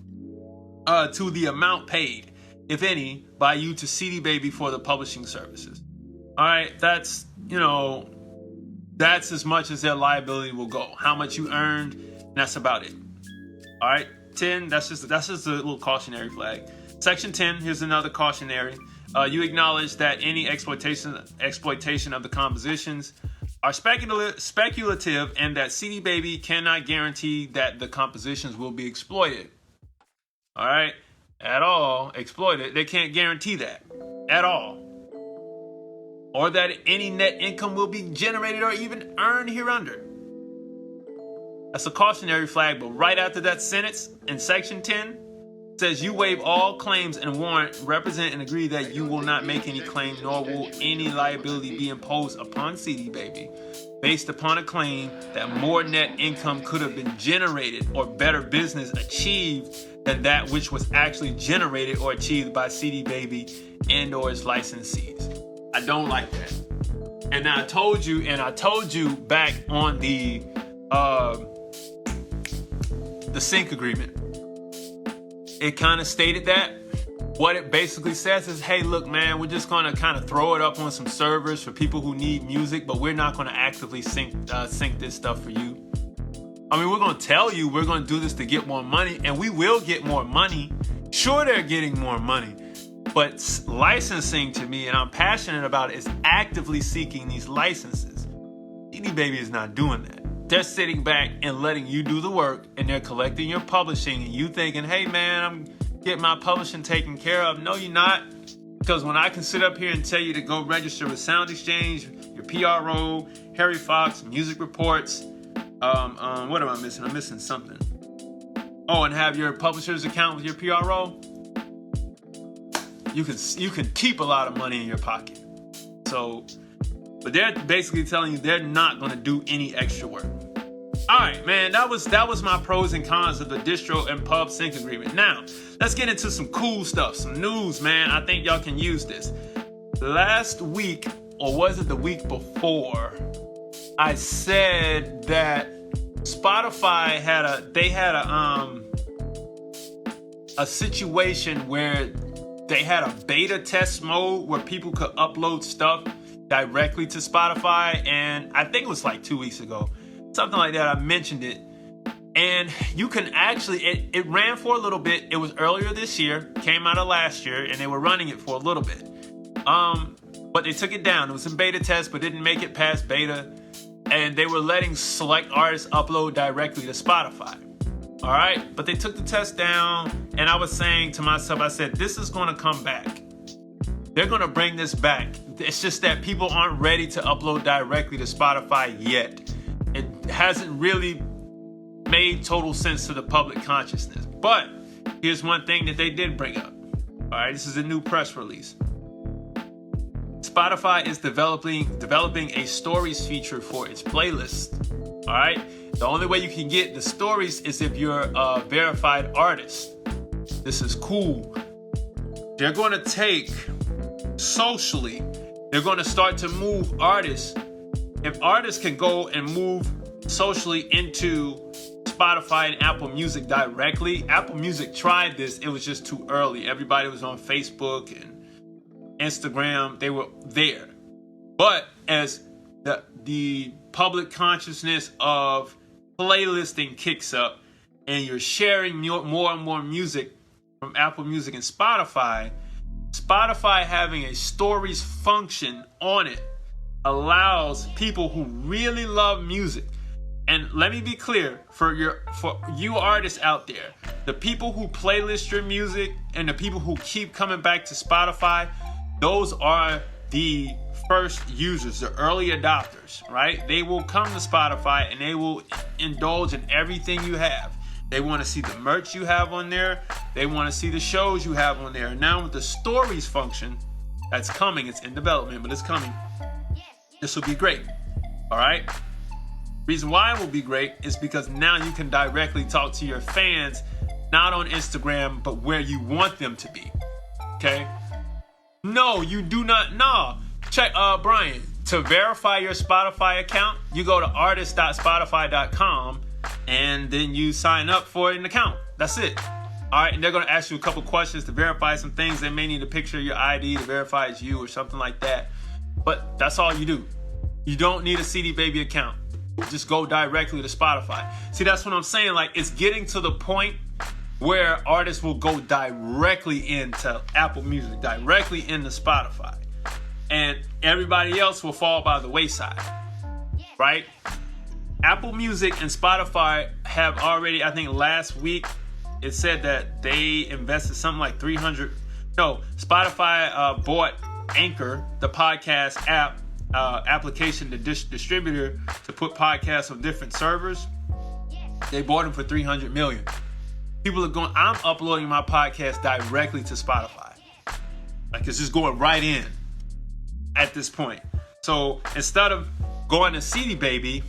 to the amount paid, if any, by you to CD Baby for the publishing services. All right, that's as much as their liability will go. How much you earned, and that's about it. All right, 10, that's just a little cautionary flag. Section 10, here's another cautionary. You acknowledge that any exploitation of the compositions are speculative and that CD Baby cannot guarantee that the compositions will be exploited. All right? At all, exploited. They can't guarantee that. At all. Or that any net income will be generated or even earned hereunder. That's a cautionary flag, but right after that sentence in Section 10, says you waive all claims and warrant, represent, and agree that you will not make any claim, nor will any liability be imposed upon CD Baby based upon a claim that more net income could have been generated or better business achieved than that which was actually generated or achieved by CD Baby and or its licensees. I don't like that. And I told you back on the sync agreement. It kind of stated that. What it basically says is, hey, look, man, we're just going to kind of throw it up on some servers for people who need music, but we're not going to actively sync this stuff for you. I mean, we're going to tell you we're going to do this to get more money, and we will get more money. Sure, they're getting more money, but licensing to me, and I'm passionate about it, is actively seeking these licenses. CD Baby is not doing that. They're sitting back and letting you do the work, and they're collecting your publishing, and you thinking, hey, man, I'm getting my publishing taken care of. No, you're not. Because when I can sit up here and tell you to go register with Sound Exchange, your PRO, Harry Fox, Music Reports, What am I missing? I'm missing something. Oh, and have your publisher's account with your PRO. You can keep a lot of money in your pocket. So, but they're basically telling you they're not going to do any extra work. All right, man, that was my pros and cons of the distro and pub sync agreement. Now, let's get into some cool stuff, some news, man. I think y'all can use this. Last week, or was it the week before, I said that Spotify had a situation where they had a beta test mode where people could upload stuff directly to Spotify, and I think it was like 2 weeks ago, something like that. I mentioned it, and you can actually it ran for a little bit. It was earlier this year, came out of last year, and they were running it for a little bit. But they took it down. It was in beta test, but didn't make it past beta. And they were letting select artists upload directly to Spotify. All right? But they took the test down, and I was saying to myself, I said, this is going to come back. They're going to bring this back. It's just that people aren't ready to upload directly to Spotify yet. It hasn't really made total sense to the public consciousness. But here's one thing that they did bring up. All right? This is a new press release. Spotify is developing a stories feature for its playlist. All right. The only way you can get the stories is if you're a verified artist. This is cool. They're going to take socially. They're going to start to move artists. If artists can go and move socially into Spotify and Apple Music directly. Apple Music tried this. It was just too early. Everybody was on Facebook and Instagram, they were there. But as the public consciousness of playlisting kicks up and you're sharing more and more music from Apple Music and Spotify having a stories function on it allows people who really love music. And let me be clear, for you artists out there, the people who playlist your music and the people who keep coming back to Spotify, those are the first users, the early adopters, right? They will come to Spotify and they will indulge in everything you have. They want to see the merch you have on there. They want to see the shows you have on there. And now with the stories function that's coming, it's in development, but it's coming. This will be great, all right? Reason why it will be great is because now you can directly talk to your fans, not on Instagram, but where you want them to be, okay? No, you do not. No. Check, Brian, to verify your Spotify account, you go to artist.spotify.com and then you sign up for an account. That's it. All right. And they're going to ask you a couple questions to verify some things. They may need a picture of your ID to verify it's you or something like that. But that's all you do. You don't need a CD Baby account. Just go directly to Spotify. See, that's what I'm saying. Like, it's getting to the point where artists will go directly into Apple Music, directly into Spotify, and everybody else will fall by the wayside, right? Apple Music and Spotify have already, I think last week, it said that they invested something like Spotify bought Anchor, the podcast application, the distributor to put podcasts on different servers. They bought them for $300 million. People are going, I'm uploading my podcast directly to Spotify. Like, it's just going right in at this point. So instead of going to CD Baby,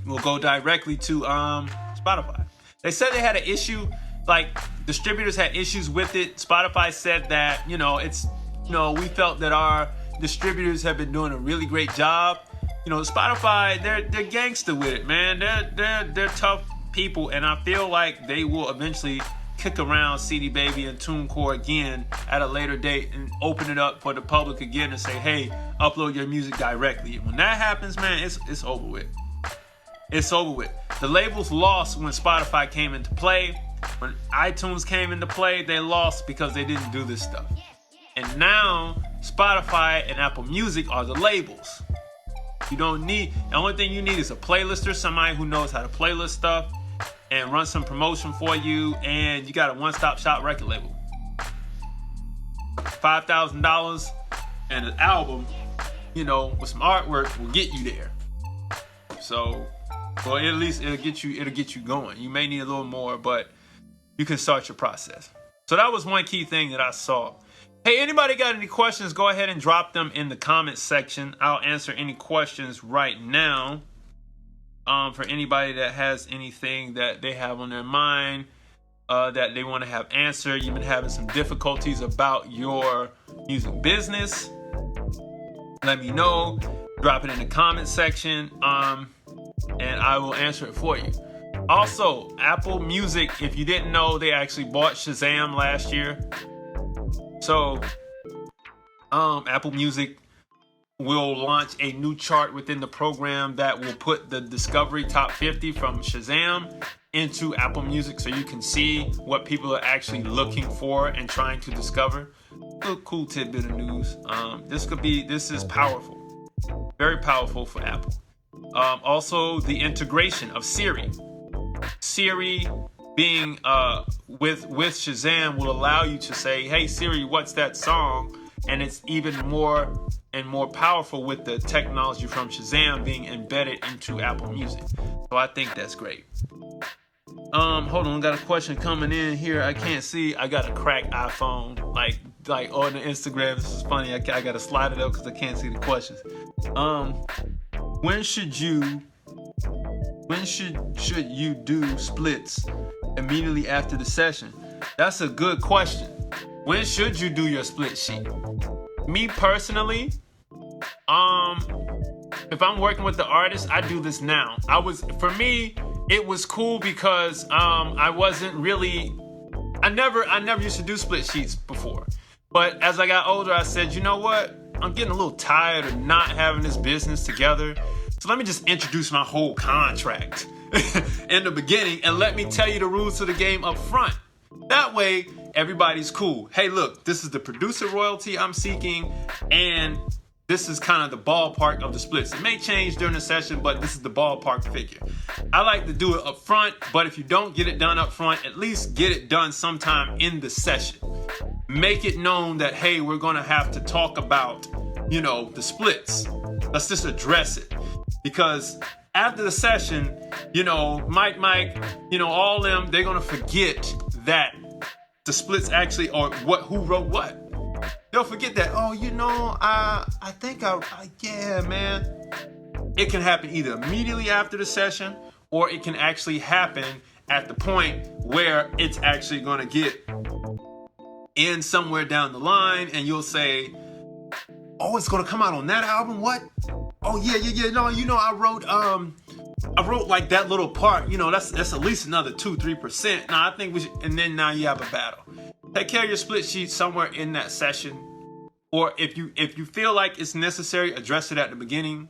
we'll go directly to Spotify. They said they had an issue, like distributors had issues with it. Spotify said that, we felt that our distributors have been doing a really great job. Spotify, they're gangster with it, man. They're tough people, and I feel like they will eventually kick around CD Baby and TuneCore again at a later date and open it up for the public again and say, hey, upload your music directly. When that happens, man, it's over with. It's over with. The labels lost when Spotify came into play. When iTunes came into play, they lost because they didn't do this stuff. And now Spotify and Apple Music are the labels. The only thing you need is a playlister, somebody who knows how to playlist stuff and run some promotion for you, and you got a one-stop shop record label. $5,000 and an album, with some artwork will get you there. So, or at least it'll get you going. You may need a little more, but you can start your process. So that was one key thing that I saw. Hey, anybody got any questions? Go ahead and drop them in the comment section. I'll answer any questions right now. For anybody that has anything that they have on their mind, that they want to have answered. You've been having some difficulties about your music business. Let me know. Drop it in the comment section. And I will answer it for you. Also, Apple Music, if you didn't know, they actually bought Shazam last year. So, Apple Music will launch a new chart within the program that will put the Discovery Top 50 from Shazam into Apple Music, so you can see what people are actually looking for and trying to discover. A cool tidbit of news. This is powerful, very powerful for Apple. Also, the integration of Siri. Siri being with Shazam will allow you to say, "Hey Siri, what's that song?" And it's even more and more powerful with the technology from Shazam being embedded into Apple Music. So I think that's great. Hold on, got a question coming in here. I can't see. I got a cracked iPhone, like on the Instagram. This is funny. I gotta slide it up because I can't see the questions. When should you do splits immediately after the session? That's a good question. When should you do your split sheet? Me personally, if I'm working with the artist, I do this now. For me, it was cool because I never used to do split sheets before. But as I got older, I said, you know what? I'm getting a little tired of not having this business together. So let me just introduce my whole contract in the beginning and let me tell you the rules of the game up front. That way, everybody's cool. Hey, look, this is the producer royalty I'm seeking, and this is kind of the ballpark of the splits. It may change during the session, but this is the ballpark figure. I like to do it up front, but if you don't get it done up front, at least get it done sometime in the session. Make it known that, hey, we're going to have to talk about, the splits. Let's just address it. Because after the session, Mike, all them, they're going to forget that the splits actually are who wrote what. They'll forget that, I think yeah, man. It can happen either immediately after the session, or it can actually happen at the point where it's actually going to get in somewhere down the line, and you'll say, oh, it's going to come out on that album? What? Oh, yeah. No, I wrote like that little part. That's at least another 2-3%. Now I think we should, and then now you have a battle. Take care of your split sheet somewhere in that session, or if you feel like it's necessary, address it at the beginning.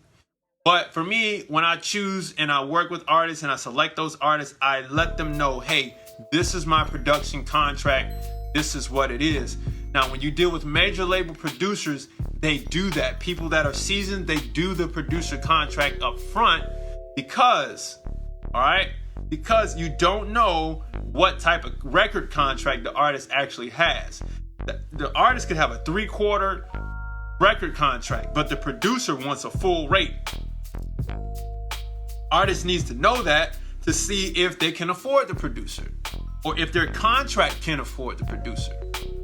But for me, when I choose and I work with artists and I select those artists, I let them know, hey, this is my production contract. This is what it is. Now, when you deal with major label producers, they do that. People that are seasoned, they do the producer contract up front because you don't know what type of record contract the artist actually has. The artist could have a 3/4 record contract, but the producer wants a full rate. Artist needs to know that to see if they can afford the producer, or if their contract can afford the producer.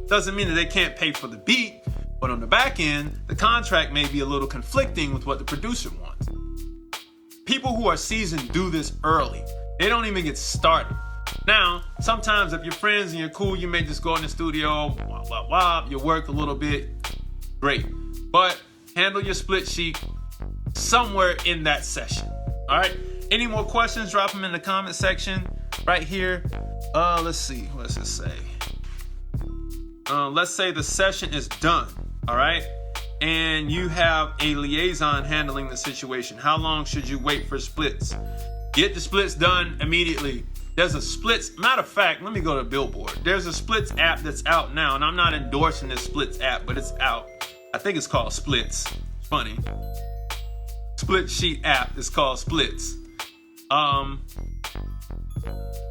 Doesn't mean that they can't pay for the beat, but on the back end, the contract may be a little conflicting with what the producer wants. People who are seasoned do this early. They don't even get started. Now, sometimes if you're friends and you're cool, you may just go in the studio, you work a little bit, great. But handle your split sheet somewhere in that session. All right? Any more questions, drop them in the comment section right here. Let's see. What does it say? Let's say the session is done, all right? And you have a liaison handling the situation. How long should you wait for splits? Get the splits done immediately. There's a splits, matter of fact, let me go to Billboard. There's a splits app that's out now, and I'm not endorsing this splits app, but it's out. I think it's called Splits. Funny. Split sheet app is called Splits.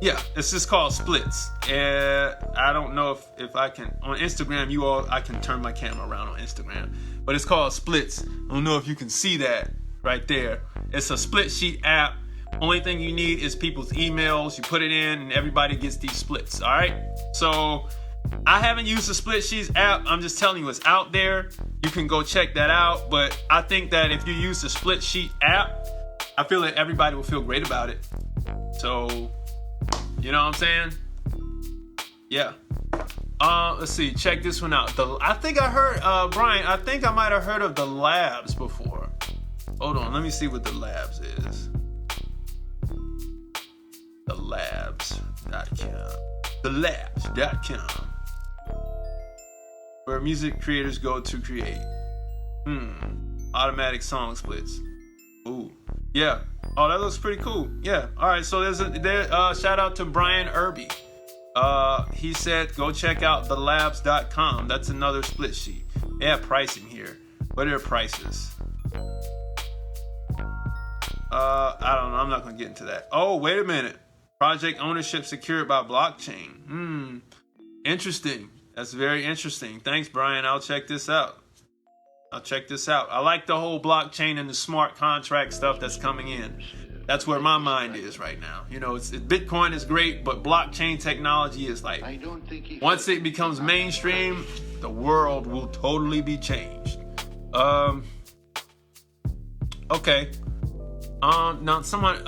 Yeah, it's just called Splits. I don't know if I can, on Instagram, I can turn my camera around on Instagram, but it's called Splits. I don't know if you can see that right there. It's a split sheet app. Only thing you need is people's emails. You put it in and everybody gets these splits. All right. So I haven't used the split sheets app. I'm just telling you, it's out there. You can go check that out. But I think that if you use the split sheet app, I feel that everybody will feel great about it. So, you know what I'm saying? Yeah. Let's see. Check this one out. I think I heard, Brian, I think I might have heard of the Labs before. Hold on. Let me see what the Labs is. The Labs.com. The Labs.com. Where music creators go to create. Automatic song splits. Ooh. Yeah. Oh, that looks pretty cool. Yeah. All right. So shout out to Brian Irby. He said, go check out thelabs.com. That's another split sheet. They have pricing here. What are their prices? I don't know. I'm not going to get into that. Oh, wait a minute. Project ownership secured by blockchain. Interesting. That's very interesting. Thanks, Brian. I'll check this out. I like the whole blockchain and the smart contract stuff that's coming in. That's where my mind is right now. You know, Bitcoin is great, but blockchain technology is like, once it becomes mainstream, the world will totally be changed. Okay. Now someone,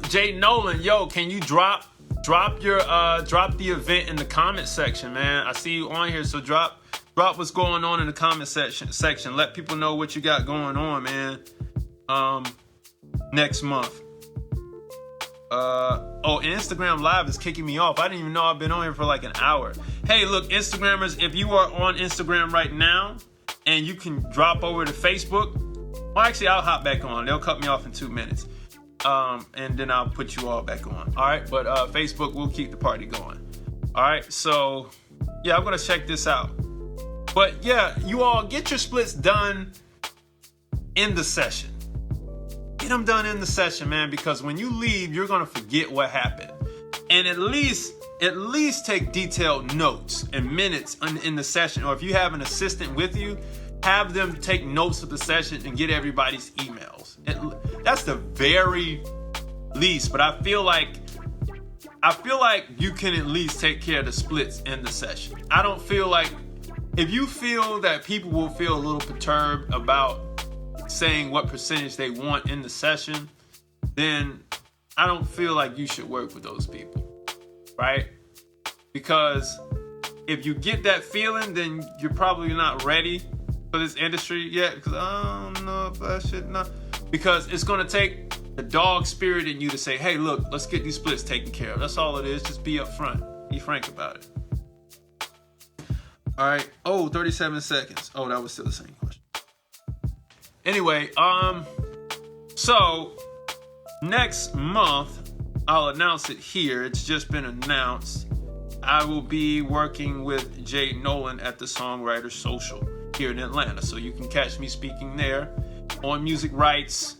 Jay Nolan, yo, can you drop the event in the comment section, man? I see you on here, so drop what's going on in the comment section. Let people know what you got going on, man. Next month. Instagram Live is kicking me off. I didn't even know I've been on here for like an hour. Hey, look, Instagrammers, if you are on Instagram right now and you can drop over to Facebook, well, actually, I'll hop back on. They'll cut me off in 2 minutes. And then I'll put you all back on. All right, but Facebook will keep the party going. All right, so yeah, I'm gonna check this out. But yeah, you all get your splits done in the session. Get them done in the session, man, because when you leave, you're gonna forget what happened. And at least take detailed notes and minutes in the session. Or if you have an assistant with you, have them take notes of the session and get everybody's emails. That's the very least, but I feel like you can at least take care of the splits in the session. I don't feel like, if you feel that people will feel a little perturbed about saying what percentage they want in the session, then I don't feel like you should work with those people, right? Because if you get that feeling, then you're probably not ready for this industry yet, because I don't know if I should not, because it's going to take the dog spirit in you to say, hey, look, let's get these splits taken care of. That's all it is. Just be upfront. Be frank about it. All right. Oh, 37 seconds. Oh, that was still the same question. Anyway, so next month, I'll announce it here. It's just been announced. I will be working with Jay Nolan at the Songwriter Social here in Atlanta. So you can catch me speaking there on music rights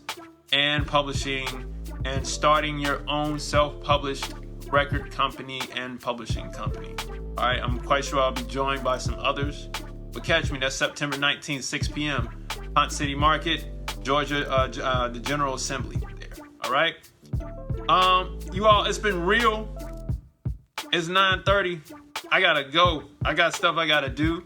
and publishing and starting your own self-published record company and publishing company. All right, I'm quite sure I'll be joined by some others. But catch me, that's September 19th, 6 p.m. Hunt City Market, Georgia, the General Assembly there. All right. You all, it's been real. It's 9:30. I gotta go. I got stuff I gotta do.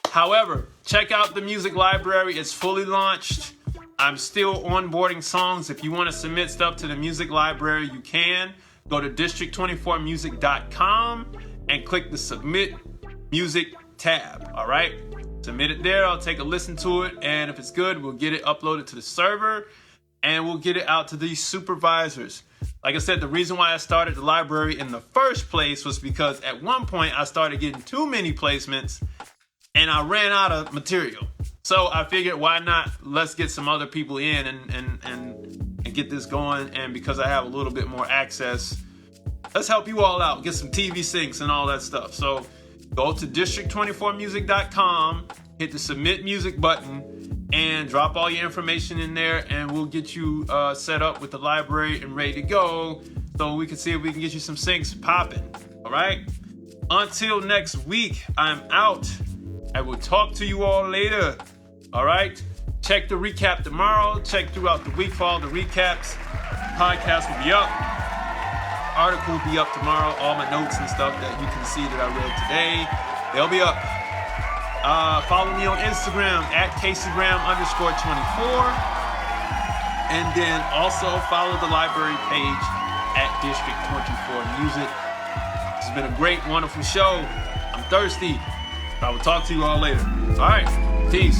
However, check out the music library. It's fully launched. I'm still onboarding songs. If you want to submit stuff to the music library, you can. Go to district24music.com and click the Submit Music tab. All right? Submit it there. I'll take a listen to it. And if it's good, we'll get it uploaded to the server and we'll get it out to these supervisors. Like I said, the reason why I started the library in the first place was because at one point I started getting too many placements and I ran out of material. So I figured, why not? Let's get some other people in and get this going. And because I have a little bit more access, let's help you all out. Get some TV syncs and all that stuff. So go to district24music.com, hit the Submit Music button, and drop all your information in there, and we'll get you set up with the library and ready to go so we can see if we can get you some syncs popping. All right? Until next week, I'm out. I will talk to you all later. All right? Check the recap tomorrow. Check throughout the week for all the recaps. Podcast will be up. Article will be up tomorrow. All my notes and stuff that you can see that I read today, they'll be up. Follow me on Instagram at CaseyGraham_24. And then also follow the library page at District 24 Music. This has been a great, wonderful show. I'm thirsty. I will talk to you all later. All right. Peace.